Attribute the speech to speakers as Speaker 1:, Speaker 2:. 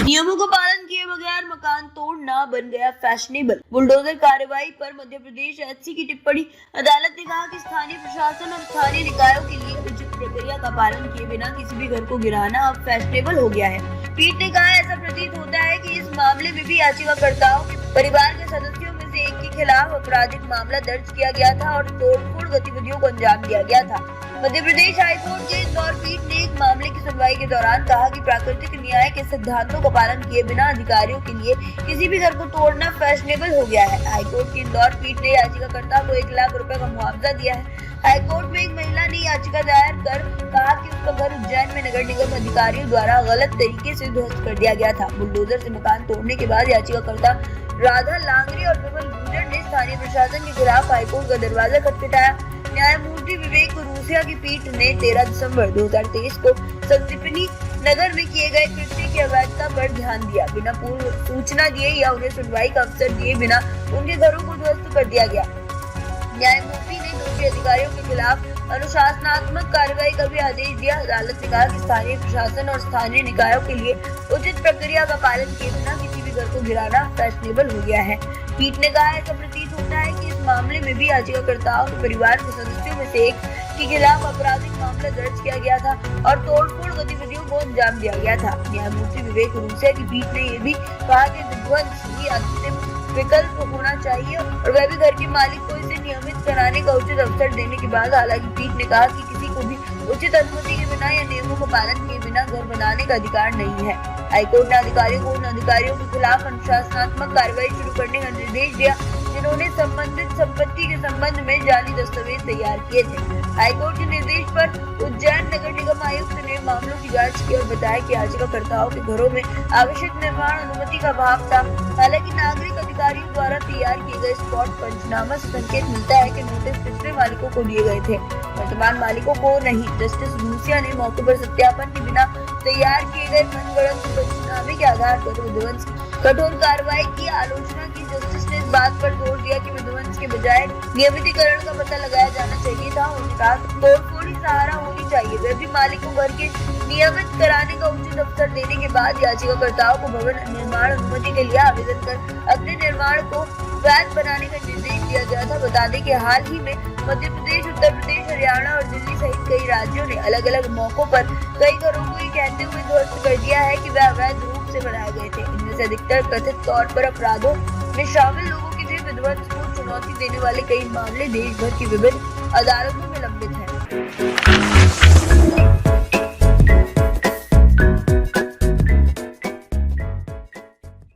Speaker 1: नियमों का पालन किए बगैर मकान तोड़ना बन गया फैशनेबल। बुलडोजर कार्रवाई पर मध्य प्रदेश एससी की टिप्पणी। अदालत ने कहा कि स्थानीय प्रशासन और स्थानीय निकायों के लिए उचित प्रक्रिया का पालन किए बिना किसी भी घर को गिराना अब फैशनेबल हो गया है। पीठ ने कहा, ऐसा प्रतीत होता है कि इस मामले में भी याचिकाकर्ताओं के परिवार के सदस्यों में से एक के खिलाफ आपराधिक मामला दर्ज किया गया था और तोड़फोड़ गतिविधियों को अंजाम दिया गया था। मध्य प्रदेश हाईकोर्ट के इंदौर पीठ ने एक मामले की सुनवाई के दौरान कहा कि प्राकृतिक न्याय के सिद्धांतों का पालन किए बिना अधिकारियों के लिए किसी भी घर को तोड़ना फैशनेबल हो गया है। हाईकोर्ट की इंदौर पीठ ने याचिकाकर्ता को 1 लाख रुपए का मुआवजा दिया है। हाईकोर्ट में एक महिला ने याचिका दायर कर कहा कि उसका घर उज्जैन में नगर निगम अधिकारियों द्वारा गलत तरीके से ध्वस्त कर दिया गया था। बुलडोजर से मकान तोड़ने के बाद याचिकाकर्ता राधा लांगरे और विमल गुर्जर ने स्थानीय प्रशासन के खिलाफ हाईकोर्ट का दरवाजा खटखटाया। न्यायमूर्ति विवेक रूसिया की पीठ ने 13 दिसंबर 2023 को संदीपनी नगर में किए गए कृत्य की अवैधता पर ध्यान दिया। बिना पूर्व सूचना दिए या उन्हें सुनवाई का अवसर दिए बिना उनके घरों को ध्वस्त कर दिया गया। न्यायमूर्ति ने दोषी अधिकारियों के खिलाफ अनुशासनात्मक कार्रवाई का भी आदेश दिया। अदालत ने कहा कि स्थानीय प्रशासन और स्थानीय निकायों के लिए उचित प्रक्रिया का पालन किए बिना किसी भी घर को गिराना फैशनेबल हो गया है। पीठ ने कहा, ऐसा प्रतीत होता है कि इस मामले में भी याचिकाकर्ताओं के परिवार के सदस्यों में से एक के खिलाफ आपराधिक मामला दर्ज किया गया था और तोड़फोड़ गतिविधियों को अंजाम दिया गया था। न्यायमूर्ति विवेक रूसिया की पीठ ने यह भी कहा कि विध्वंस ही अंतिम विकल्प होना चाहिए और वह भी घर के मालिक को इसे नियमित कराने का उचित अवसर देने के बाद। हालांकि पीठ ने कहा कि किसी को भी उचित अनुमति के बिना या नियमों का पालन किए बिना घर बनाने का अधिकार नहीं है। हाईकोर्ट ने अधिकारियों को उन अधिकारियों के खिलाफ अनुशासनात्मक कार्रवाई शुरू करने का निर्देश दिया जिन्होंने संबंधित संपत्ति के संबंध में जाली दस्तावेज तैयार किए थे। हाईकोर्ट के निर्देश पर उज्जैन नगर निगम आयुक्त ने मामलों की जांच की और बताया कि याचिकाकर्ताओं के घरों में आवश्यक निर्माण अनुमति का अभाव था। हालांकि नागरिक अधिकारियों द्वारा तैयार किए गए स्पॉट पंचनामा से संकेत मिलता है कि नोटिस पिछले मालिकों को दिए गए थे, वर्तमान मालिकों को नहीं। जस्टिस रूसिया ने मौके पर सत्यापन के बिना तैयार किए गए मनगढ़ंत पंचनामे के आधार पर विध्वंस कठोर कार्रवाई की आलोचना की। जस्टिस ने इस बात पर जोर दिया कि विध्वंस के बजाय नियमितीकरण का पता लगाया जाना चाहिए था। उन्होंने कहा कि तोड़फोड़ ही सहारा होनी चाहिए। वह भी मालिकों घर के नियमित कराने का उचित अवसर देने के बाद याचिकाकर्ताओं को भवन निर्माण अनुमति के लिए आवेदन कर अपने निर्माण को वैध बनाने का निर्देश दिया गया था। बता दें कि हाल ही में मध्य प्रदेश, उत्तर प्रदेश, हरियाणा और दिल्ली सहित कई राज्यों ने अलग अलग मौकों पर कई घरों को ये कहते हुए ध्वस्त कर दिया है कि वह अवैध रूप से बनाए गए थे। इनमें से अधिकतर कथित तौर पर अपराधों में शामिल लोगों के थे। विध्वंस को चुनौती देने वाले कई मामले देश भर की विभिन्न अदालतों में लंबित हैं।